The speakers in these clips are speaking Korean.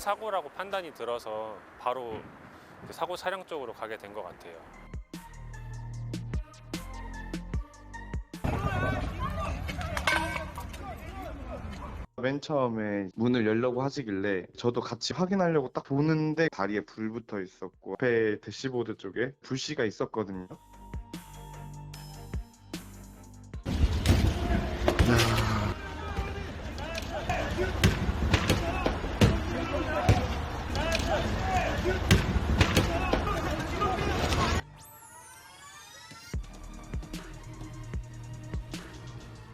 사고라고 판단이 들어서 바로 사고 차량 쪽으로 가게 된 것 같아요. 맨 처음에 문을 열려고 하시길래 저도 같이 확인하려고 딱 보는데 다리에 불 붙어 있었고 앞에 대시보드 쪽에 불씨가 있었거든요.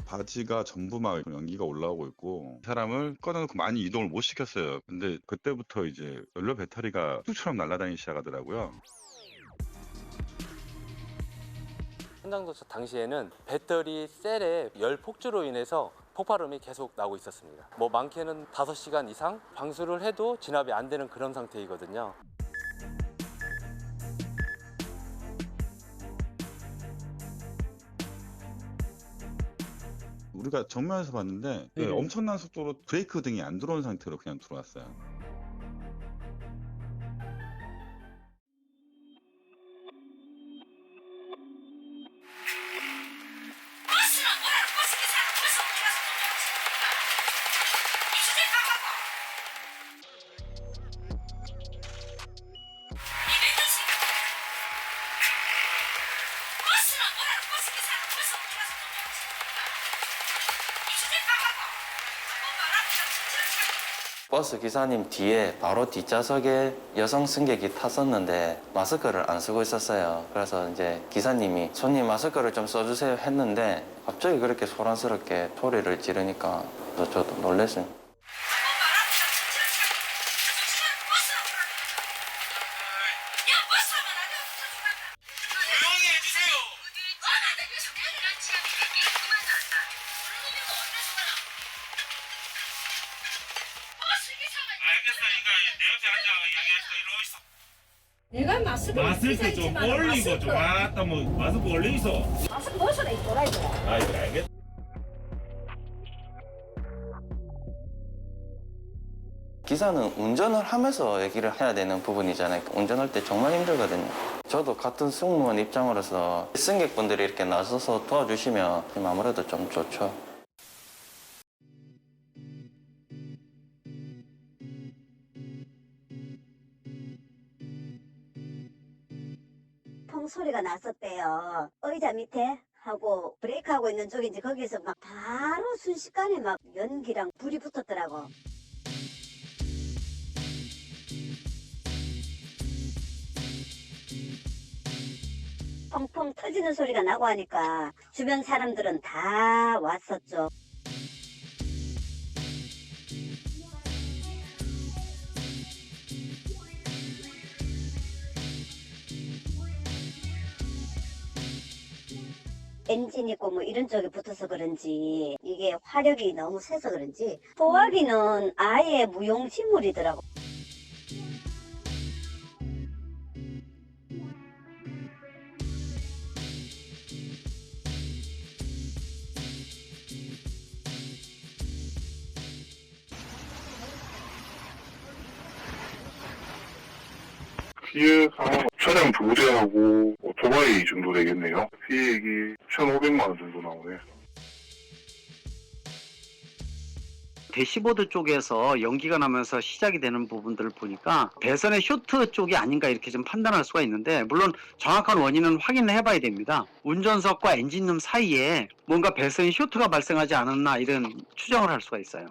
바지가 전부 막 연기가 올라오고 있고 사람을 꺼내놓고 많이 이동을 못 시켰어요. 근데 그때부터 이제 연료 배터리가 뚝처럼 날아다니기 시작하더라고요. 현장 도착 당시에는 배터리 셀의 열 폭주로 인해서 폭발음이 계속 나고 있었습니다. 뭐 많게는 5시간 이상 방수를 해도 진압이 안 되는 그런 상태이거든요. 우리가 정면에서 봤는데 엄청난 속도로 브레이크 등이 안 들어온 상태로 그냥 들어왔어요. 버스 기사님 뒤에 바로 뒷좌석에 여성 승객이 탔었는데 마스크를 안 쓰고 있었어요. 그래서 이제 기사님이 손님 마스크를 좀 써주세요 했는데 갑자기 그렇게 소란스럽게 소리를 지르니까 저도 놀랐어요. 내가 마스크 좀 올리고 좀 왔다 뭐 마스크 올리소. 마스크 벗어라 이 도라이들. 알겠. 기사는 운전을 하면서 얘기를 해야 되는 부분이잖아요. 운전할 때 정말 힘들거든요. 저도 같은 승무원 입장으로서 승객분들이 이렇게 나서서 도와주시면 아무래도 좀 좋죠. 소리가 났었대요. 의자 밑에 하고 브레이크하고 있는 쪽인지 거기서 막 바로 순식간에 막 연기랑 불이 붙었더라고. 펑펑 터지는 소리가 나고 하니까 주변 사람들은 다 왔었죠. 엔진 있고 뭐 이런 쪽에 붙어서 그런지 이게 화력이 너무 세서 그런지 소화기는 아예 무용지물이더라고. 피해 상황 차량 2대하고 오토바이 정도 되겠네요. 피해액이 1,500만 원 정도 나오네. 대시보드 쪽에서 연기가 나면서 시작이 되는 부분들을 보니까 배선의 쇼트 쪽이 아닌가 이렇게 좀 판단할 수가 있는데, 물론 정확한 원인은 확인을 해봐야 됩니다. 운전석과 엔진룸 사이에 뭔가 배선의 쇼트가 발생하지 않았나 이런 추정을 할 수가 있어요.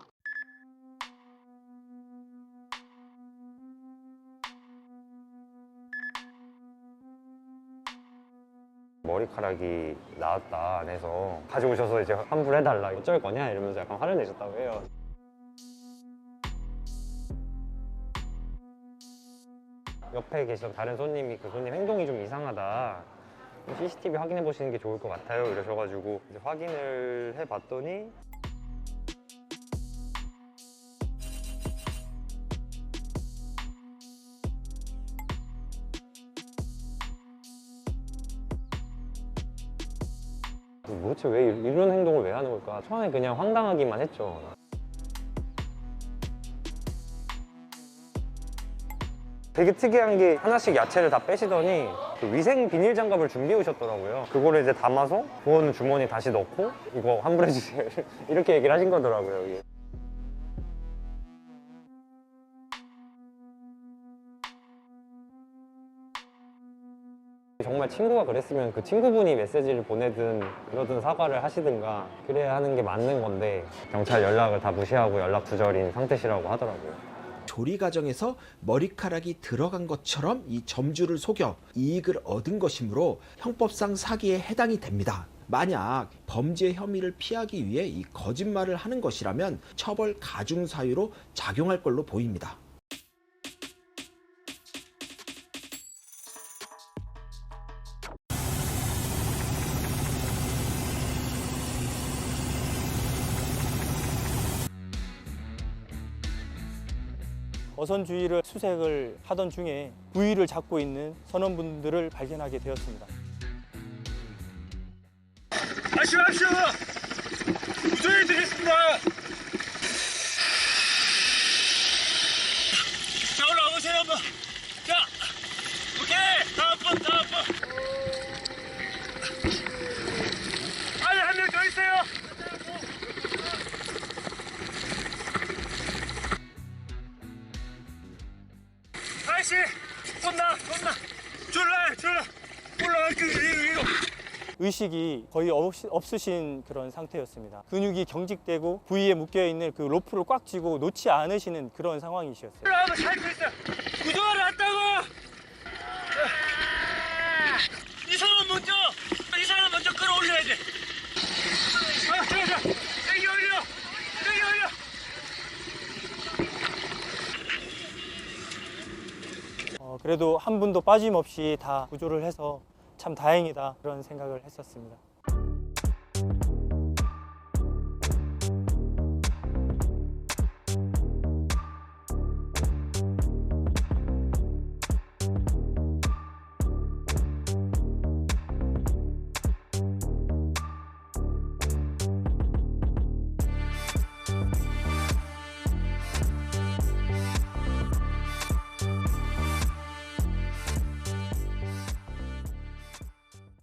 머리카락이 나왔다 안에서 가져오셔서 이제 환불해달라 어쩔 거냐 이러면서 약간 화를 내셨다고 해요. 옆에 계시던 다른 손님이 그 손님 행동이 좀 이상하다, CCTV 확인해 보시는 게 좋을 것 같아요 이러셔가지고 이제 확인을 해봤더니 도대체 왜 이런 행동을 왜 하는 걸까? 처음에 그냥 황당하기만 했죠. 되게 특이한 게 하나씩 야채를 다 빼시더니 그 위생 비닐 장갑을 준비해 오셨더라고요. 그거를 이제 담아서 부어는 주머니에 다시 넣고 이거 환불해 주세요. 이렇게 얘기를 하신 거더라고요. 이게. 정말 친구가 그랬으면 그 친구분이 메시지를 보내든 이러든 사과를 하시든가 그래야 하는 게 맞는 건데 경찰 연락을 다 무시하고 연락 두절인 상태시라고 하더라고요. 조리 과정에서 머리카락이 들어간 것처럼 이 점주를 속여 이익을 얻은 것이므로 형법상 사기에 해당이 됩니다. 만약 범죄 혐의를 피하기 위해 이 거짓말을 하는 것이라면 처벌 가중 사유로 작용할 걸로 보입니다. 어선 주위를 수색을 하던 중에 부위를 잡고 있는 선원분들을 발견하게 되었습니다. 아시오! 구조해 드리겠습니다! 자, 올라오세요, 한번. 자, 오케이! 다음 번. 안에 한 명 더 있어요! 아이씨! 온나! 졸라! 올라가, 이거! 의식이 거의 없으신 그런 상태였습니다. 근육이 경직되고 부위에 묶여있는 그 로프를 꽉 쥐고 놓지 않으시는 그런 상황이셨어요. 올라가면 살수 있어! 구조하러 왔다고! 이 사람 먼저 끌어올려야 돼! 자, 여기 올려! 그래도 한 분도 빠짐없이 다 구조를 해서 참 다행이다 그런 생각을 했었습니다.